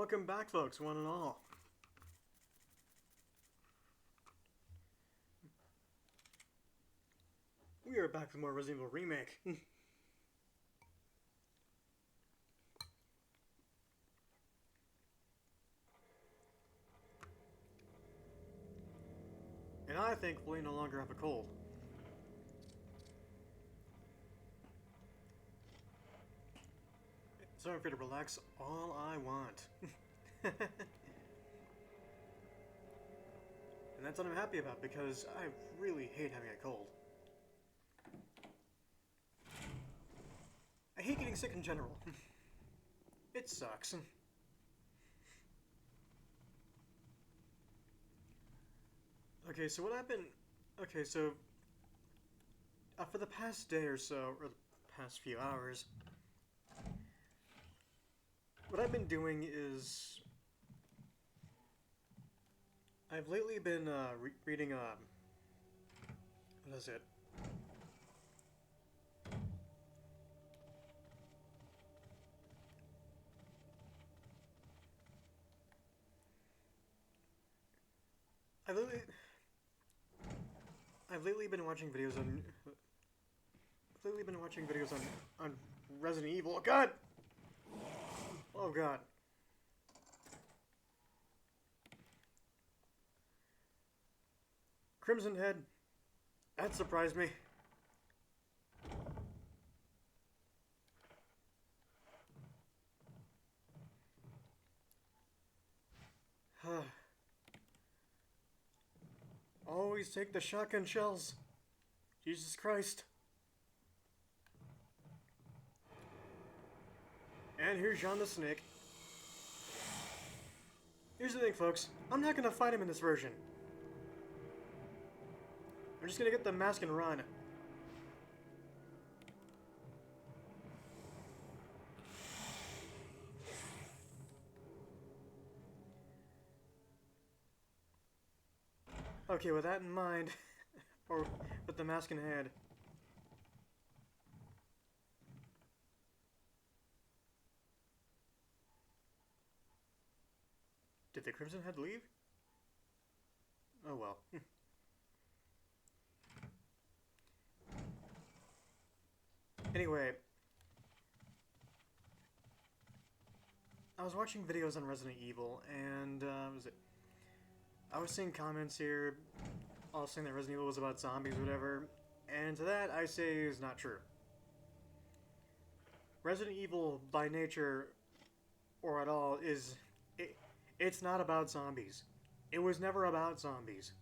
welcome back, folks, one and all. We are back with more Resident Evil Remake. And I thankfully no longer have a cold. So I'm free to relax all I want. And that's what I'm happy about, because I really hate having a cold. I hate getting sick in general. It sucks. Okay, so what happened... Okay, so... for the past day or so, or the past few hours... What I've been doing is... I've lately been, reading, what is it? I've lately been watching videos on... on Resident Evil. Oh, God! Oh, God. Crimson Head. That surprised me. Always take the shotgun shells. Jesus Christ. And here's Yawn the Snake. Here's the thing, folks. I'm not gonna fight him in this version. I'm just gonna get the mask and run. Okay, with that in mind, or with the mask in hand. Did the Crimson Head leave? Oh well. Anyway, I was watching videos on Resident Evil, and I was seeing comments here, all saying that Resident Evil was about zombies, or whatever, and to that I say is not true. Resident Evil, by nature, or at all, it's not about zombies. It was never about zombies.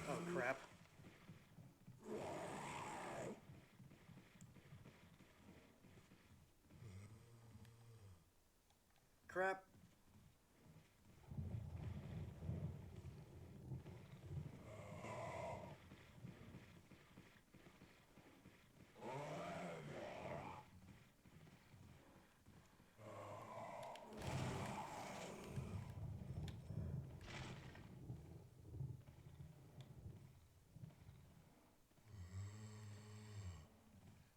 Oh, crap. Crap.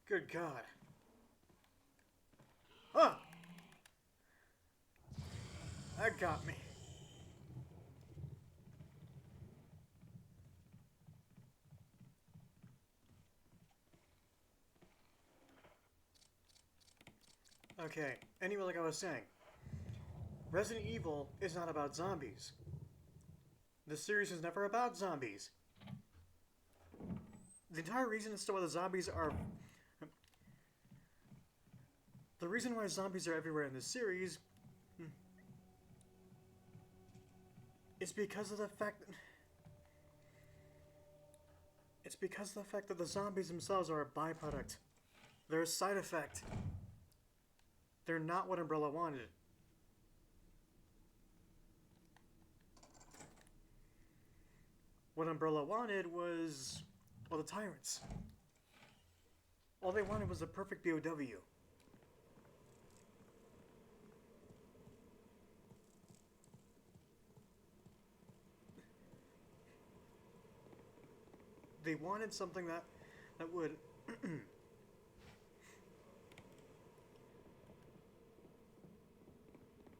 Good God. Huh! That got me. Okay, anyway, like I was saying, Resident Evil is not about zombies. The series is never about zombies. The entire reason as to why the zombies are... The reason why zombies are everywhere in this series... is because of the fact that... It's because of the fact that the zombies themselves are a byproduct. They're a side effect. They're not what Umbrella wanted. What Umbrella wanted was... well, the tyrants. All they wanted was a perfect BOW. They wanted something that would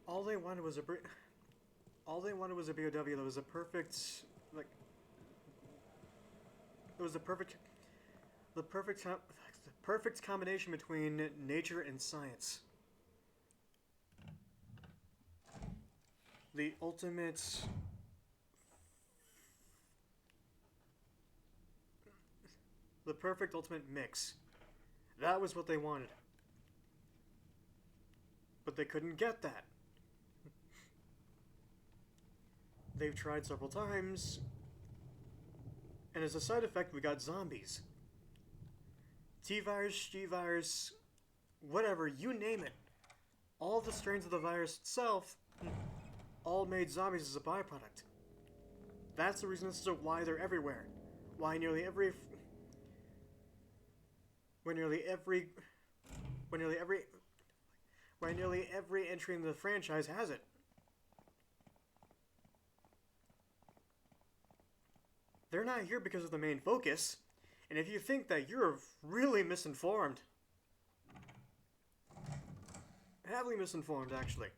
all they wanted was a all they wanted was a BOW that was a perfect, like, it was the perfect combination between nature and science. The ultimate, the perfect ultimate mix. That was what they wanted. But they couldn't get that. They've tried several times, and as a side effect, we got zombies. T-virus, G-virus, whatever, you name it. All the strains of the virus itself all made zombies as a byproduct. That's the reason as to why they're everywhere. Why nearly every entry in the franchise has it. They're not here because of the main focus, and if you think that, you're really misinformed. Heavily misinformed, actually.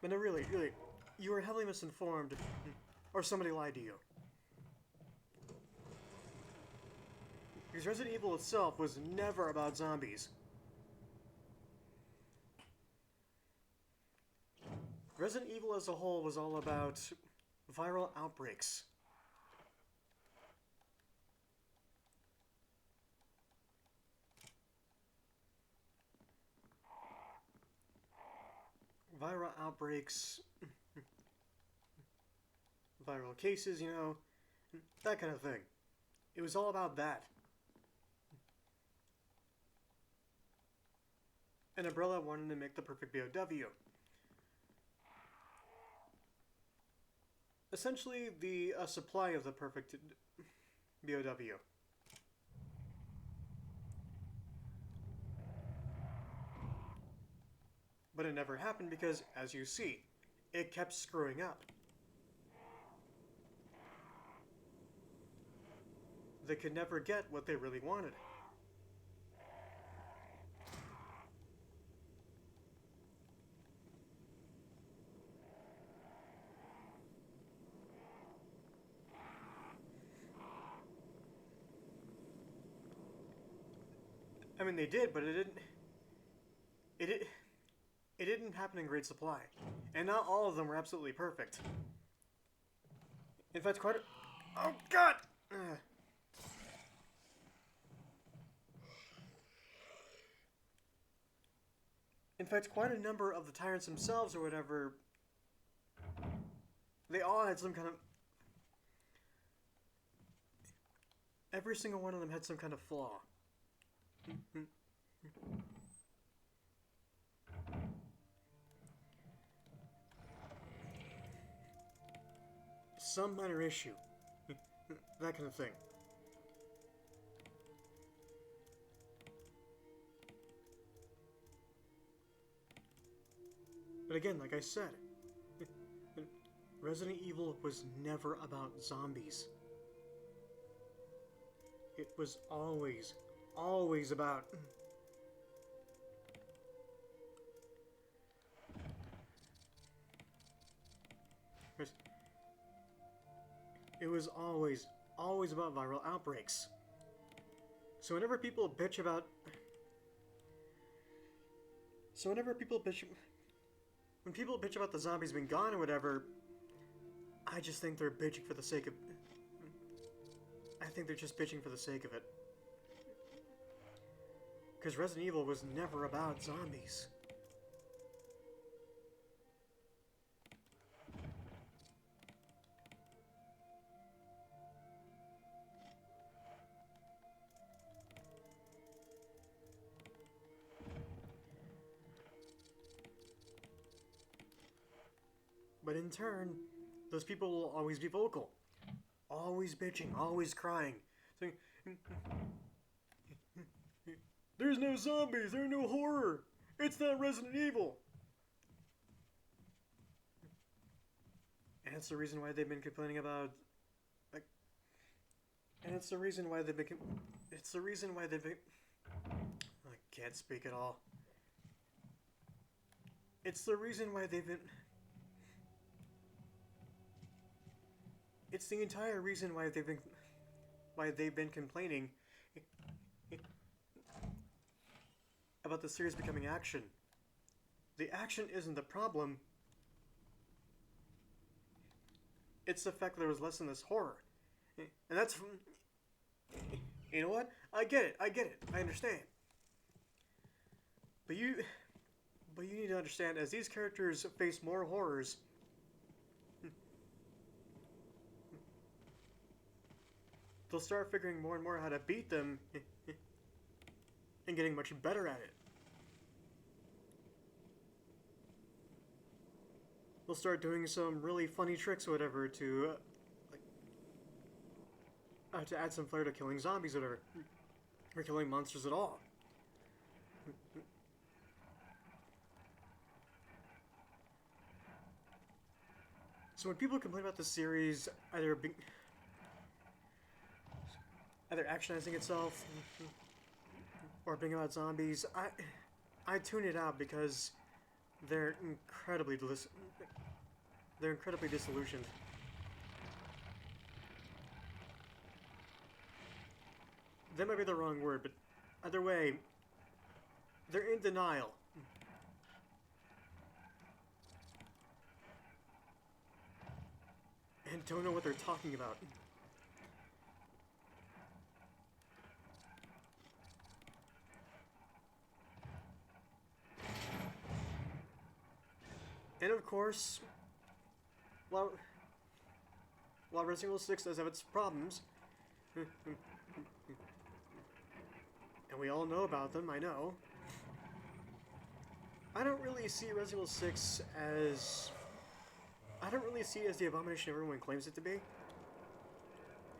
But no, really, you were heavily misinformed, or somebody lied to you. Because Resident Evil itself was never about zombies. Resident Evil as a whole was all about viral outbreaks. Viral outbreaks, viral cases, you know, that kind of thing. It was all about that. And Umbrella wanted to make the perfect BOW. Essentially, the supply of the perfect BOW. But it never happened because, as you see, it kept screwing up. They could never get what they really wanted. I mean, they did, but it didn't happen in great supply. And not all of them were absolutely perfect. In fact, oh, God! In fact, quite a number of the tyrants themselves, or whatever, they all had some kind of... Every single one of them had some kind of flaw. Some minor issue. That kind of thing. But again, like I said, Resident Evil was never about zombies. It was always about... It was always about viral outbreaks. So whenever people bitch about... When people bitch about the zombies being gone or whatever, I just think they're bitching for the sake of... I think they're just bitching for the sake of it. Because Resident Evil was never about zombies. But in turn, those people will always be vocal. Always bitching, always crying. Saying, there's no zombies, there's no horror. It's not Resident Evil. And it's the reason why they've been complaining about, like, and it's the reason why they've been, I can't speak at all. It's the reason why they've been, it's the entire reason why they've been complaining about the series becoming action. The action isn't the problem. It's the fact that there was less in this horror. And that's... You know what? I get it. I understand. But you need to understand, as these characters face more horrors, they'll start figuring more and more how to beat them and getting much better at it. They'll start doing some really funny tricks or whatever to add some flair to killing zombies or whatever, or killing monsters at all. So when people complain about the series either actionizing itself or being about zombies, I tune it out because they're incredibly disillusioned. That might be the wrong word, but either way, they're in denial. And don't know what they're talking about. And of course, while Resident Evil 6 does have its problems, and we all know about them, I know, I don't really see Resident Evil 6 as... I don't really see it as the abomination everyone claims it to be.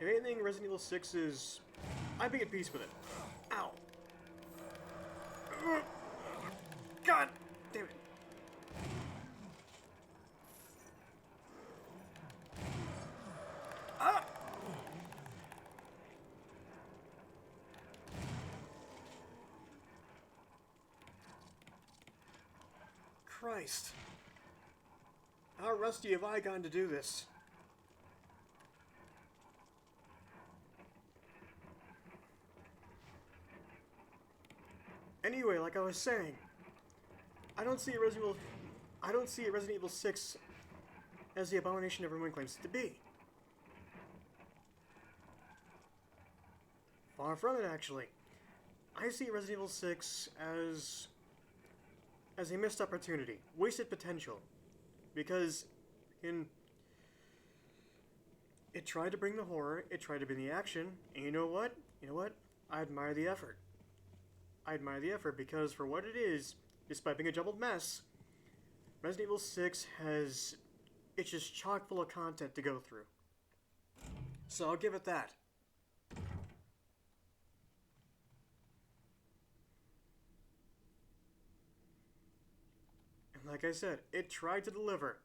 If anything, Resident Evil 6 is... I'd be at peace with it. Ow. God damn it. Ah! Christ. How rusty have I gotten to do this? Anyway, like I was saying, I don't see Resident Evil 6 as the abomination everyone claims it to be. Far from it, actually. I see Resident Evil 6 as a missed opportunity, wasted potential. Because it tried to bring the horror, it tried to bring the action, and you know what? I admire the effort. I admire the effort because for what it is, despite being a jumbled mess, Resident Evil 6 it's just chock full of content to go through. So I'll give it that. Like I said, it tried to deliver.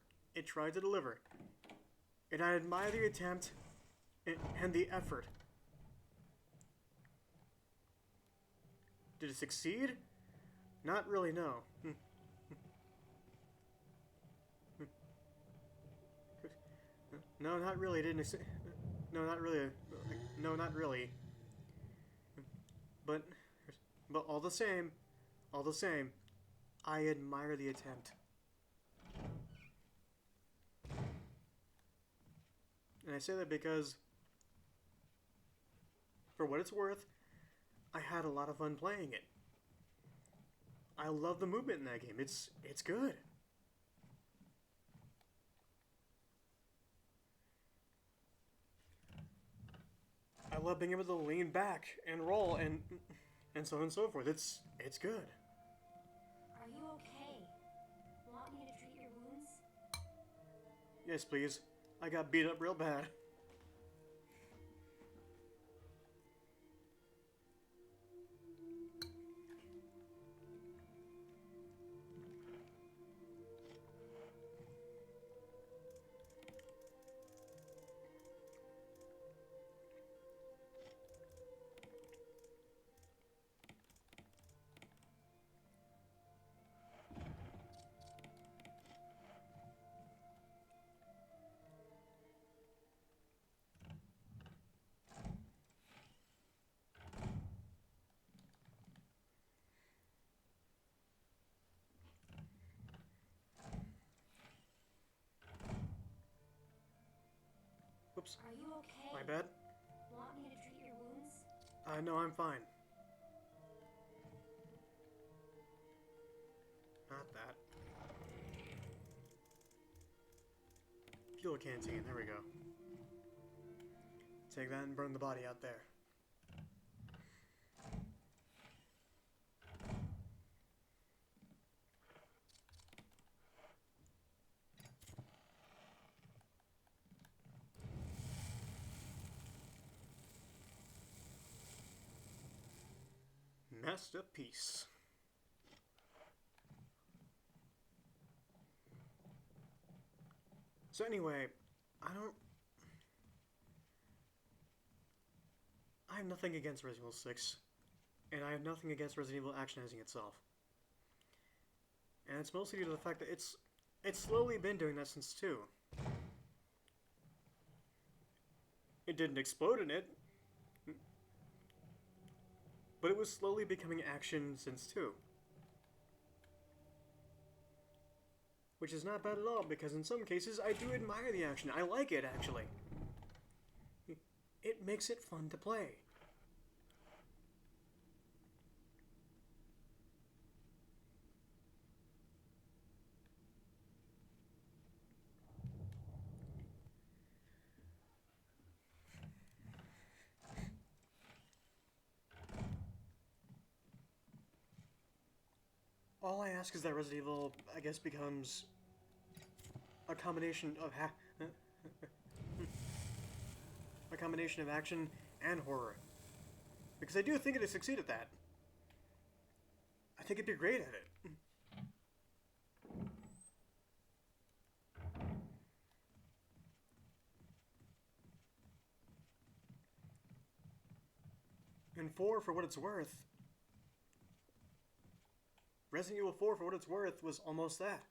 And I admire the attempt and the effort. Did it succeed? Not really, no. No, not really. No, not really. No, not really. But all the same, I admire the attempt. And I say that because, for what it's worth, I had a lot of fun playing it. I love the movement in that game. It's good. I love being able to lean back and roll and so on and so forth. It's good. Are you okay? Want me to treat your wounds? Yes, please. I got beat up real bad. Whoops. Are you okay? My bad. Want me to treat your wounds? No, I'm fine. Not that. Fuel canteen, there we go. Take that and burn the body out there. Masterpiece. So anyway, I have nothing against Resident Evil 6, and I have nothing against Resident Evil actionizing itself. And it's mostly due to the fact that it's slowly been doing that since 2. It didn't explode in it, but it was slowly becoming action since 2. Which is not bad at all, because in some cases I do admire the action. I like it, actually. It makes it fun to play. All I ask is that Resident Evil, I guess, becomes a combination of a combination of action and horror. Because I do think it has succeeded at that. I think it'd be great at it. And 4, for what it's worth, Resident Evil 4, for what it's worth, was almost that.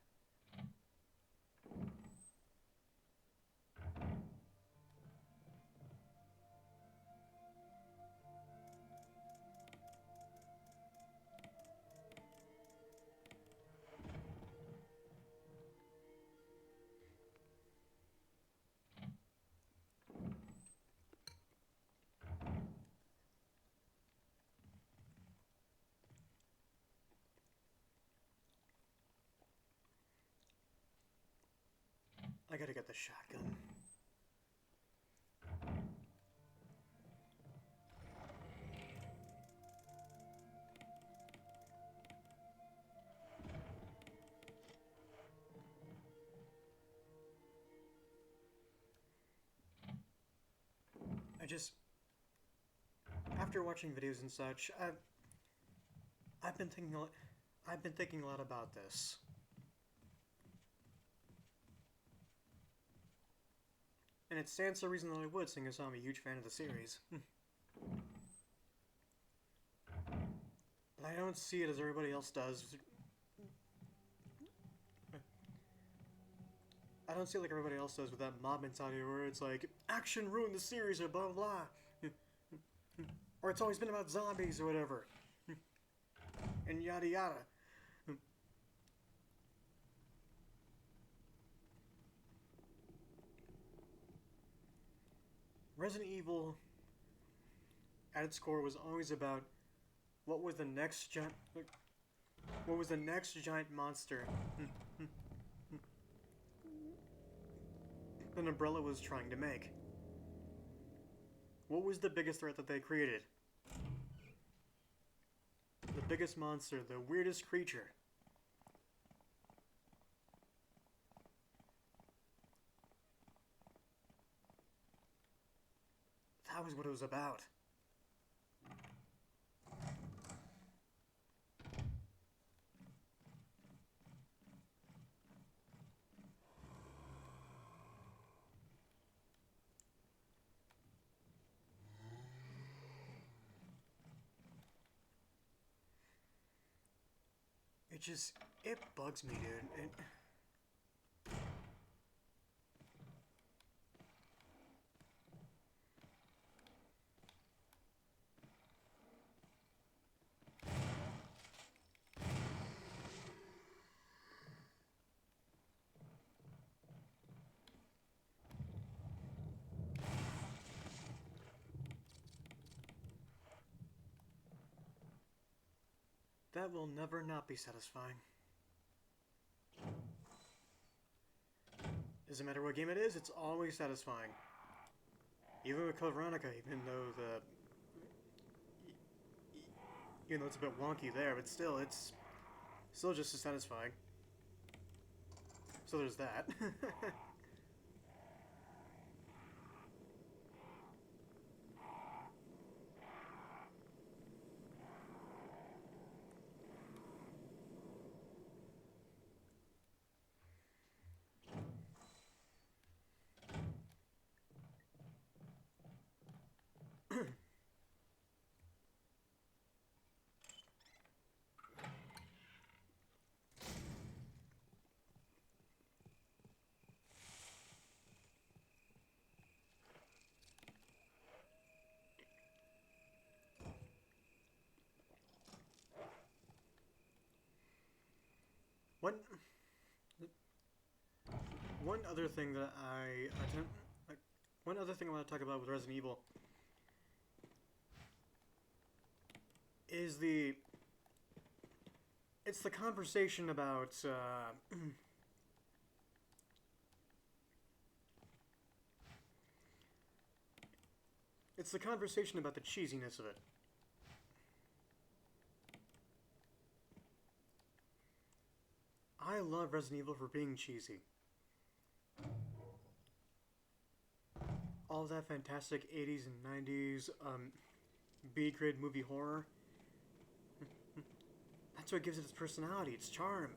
I gotta get the shotgun. After watching videos and such, I've been thinking a lot about this. And it stands to reason that I would, seeing as I'm a huge fan of the series. But I don't see it as everybody else does. I don't see it like everybody else does with that mob mentality where it's like, action ruined the series or blah blah blah. Or it's always been about zombies or whatever. And yada yada. Resident Evil, at its core, was always about what was the next giant monster that Umbrella was trying to make. What was the biggest threat that they created? The biggest monster, the weirdest creature. That was what it was about. It bugs me, dude. That will never not be satisfying. Doesn't matter what game it is, it's always satisfying. Even with Code Veronica, even though it's a bit wonky there, but still, it's still just as satisfying. So there's that. One, one other thing that one other thing I want to talk about with Resident Evil is it's the conversation about it's the conversation about the cheesiness of it. I love Resident Evil for being cheesy. All that fantastic 80s and 90s B-grade movie horror. That's what gives it its personality, its charm.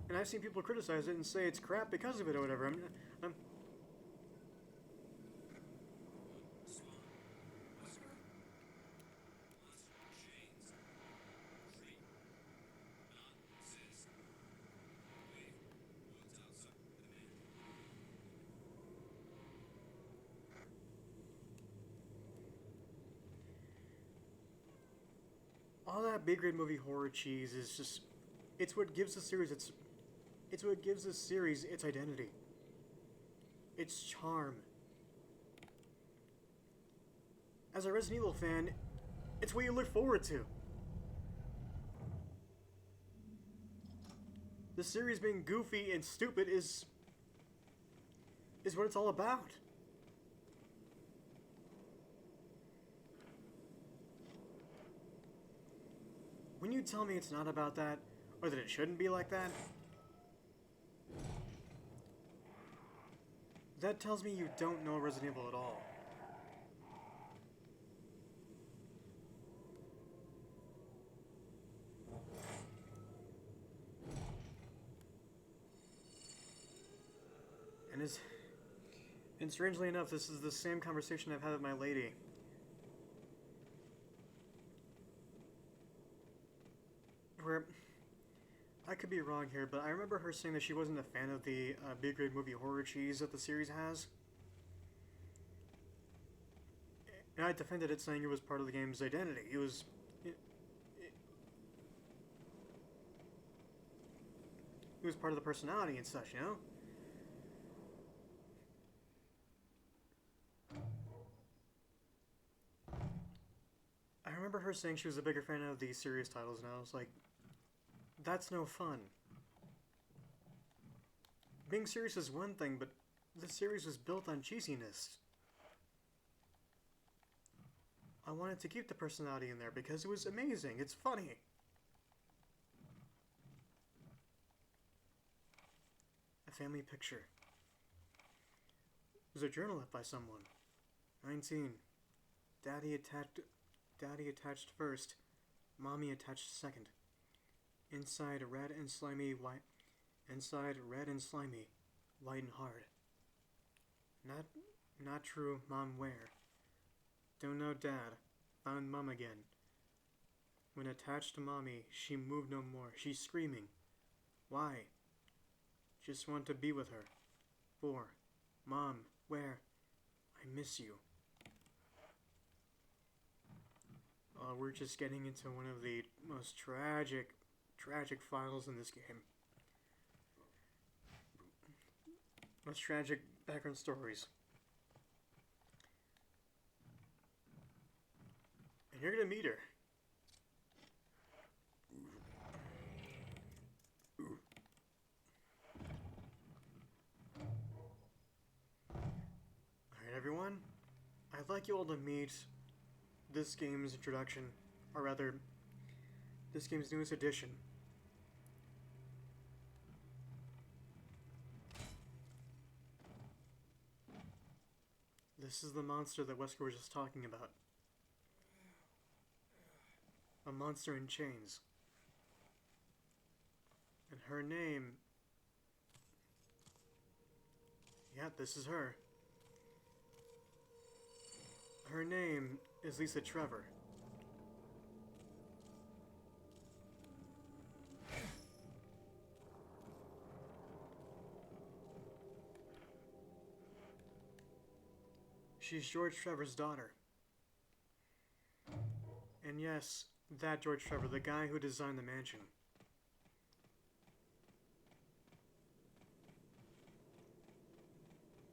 And I've seen people criticize it and say it's crap because of it or whatever. I'm all that B-grade movie horror cheese is just it's what gives the series it's what gives this series its identity. Its charm. As a Resident Evil fan, it's what you look forward to. The series being goofy and stupid is what it's all about. When you tell me it's not about that, or that it shouldn't be like that, that tells me you don't know Resident Evil at all. And strangely enough, this is the same conversation I've had with my lady. Where, I could be wrong here, but I remember her saying that she wasn't a fan of the B-grade movie horror cheese that the series has. And I defended it, saying it was part of the game's identity. It was part of the personality and such, you know? I remember her saying she was a bigger fan of the serious titles, and I was like, that's no fun. Being serious is one thing, but the series was built on cheesiness. I wanted to keep the personality in there because it was amazing. It's funny. family picture. There's a journal left by someone. 19. Daddy attached first. Mommy attached second. Inside red and slimy, white. Inside red and slimy, white and hard. Not true. Mom where? Don't know Dad. Found Mom again. When attached to Mommy, she moved no more. She's screaming. Why? Just want to be with her. 4. Mom, where? I miss you. We're just getting into one of the most tragic files in this game. Most tragic background stories. And you're gonna meet her. Alright everyone, I'd like you all to meet this game's introduction, or rather, this game's newest edition. This is the monster that Wesker was just talking about. A monster in chains. And her name... Yeah, this is her. Her name is Lisa Trevor. She's George Trevor's daughter. And yes, that George Trevor, the guy who designed the mansion.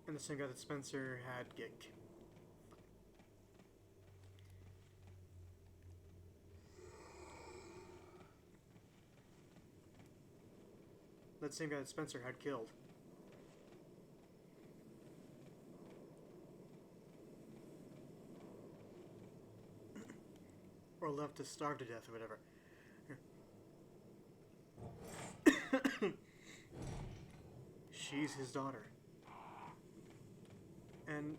And the same guy that Spencer had get... That same guy that Spencer had killed. Or left to starve to death or whatever. She's his daughter. And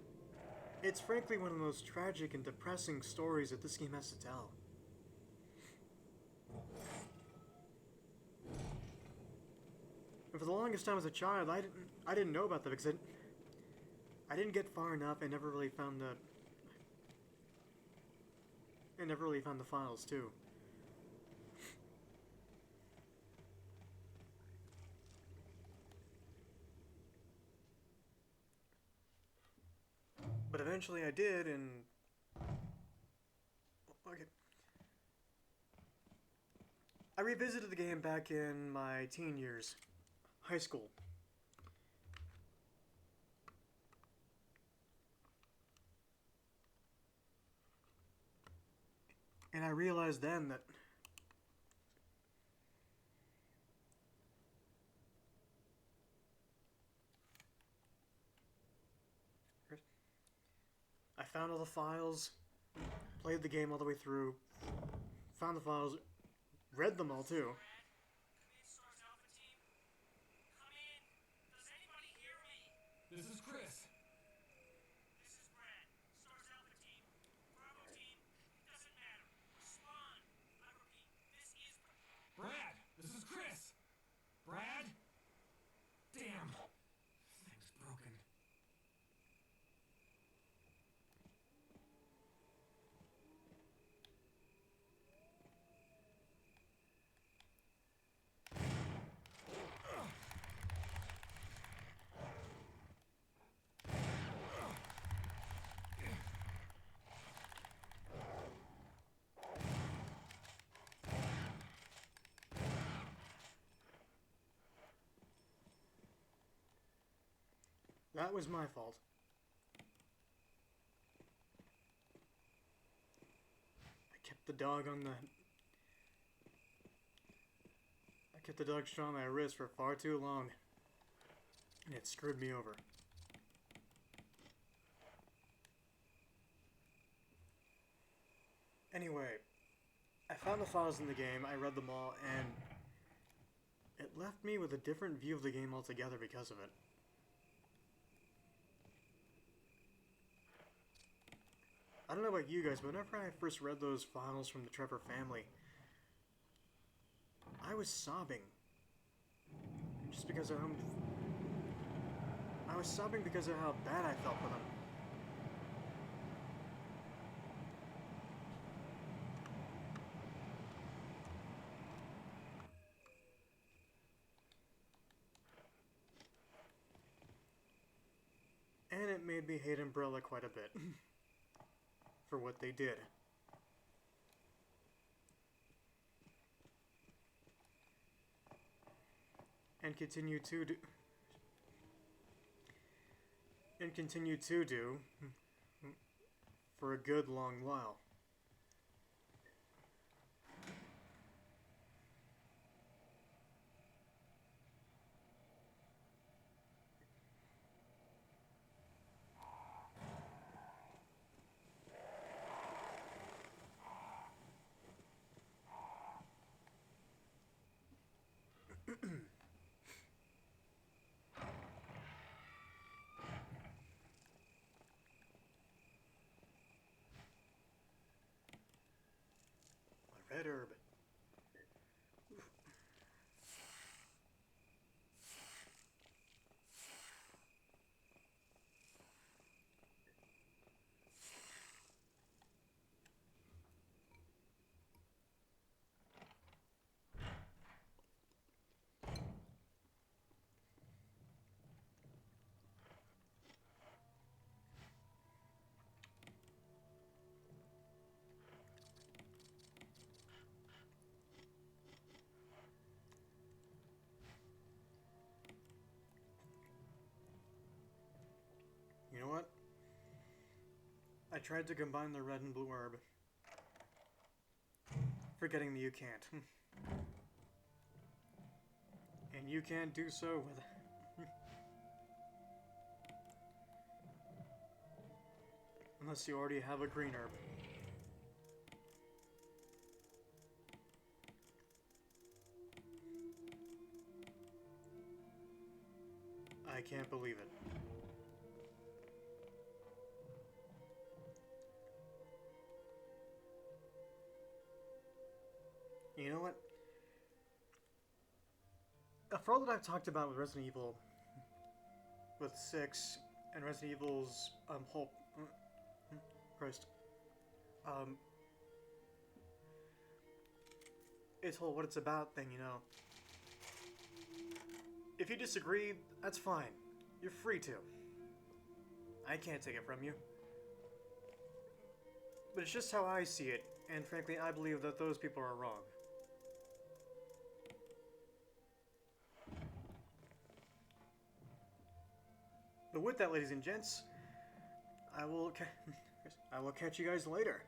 it's frankly one of the most tragic and depressing stories that this game has to tell. And for the longest time as a child, I didn't know about that because I didn't get far enough. I never really found the files too. But eventually I did, and okay. I revisited the game back in my teen years. High school. And I realized then that I found all the files, played the game all the way through, found the files, read them all too. This is Chris. This is Brad. Stars Alpha Team. Bravo Team. It doesn't matter. Respond. I repeat, this is Brad, this is Chris. Brad? Damn. Thing's broken. That was my fault. I kept the dog strong on my wrist for far too long. And it screwed me over. Anyway, I found the files in the game, I read them all, and it left me with a different view of the game altogether because of it. I don't know about you guys, but whenever I first read those files from the Trevor family, I was sobbing. Just because of how... I was sobbing because of how bad I felt for them. And it made me hate Umbrella quite a bit. For what they did. And continue to do... And continue to do... For a good long while. Red herb. You know what? I tried to combine the red and blue herb. Forgetting that you can't. And you can't do so with... Unless you already have a green herb. I can't believe it. You know what? For all that I've talked about with Resident Evil, with 6, and Resident Evil's, whole... Christ. Its whole what it's about thing, you know. If you disagree, that's fine. You're free to. I can't take it from you. But it's just how I see it, and frankly, I believe that those people are wrong. But with that, ladies and gents, I will catch you guys later.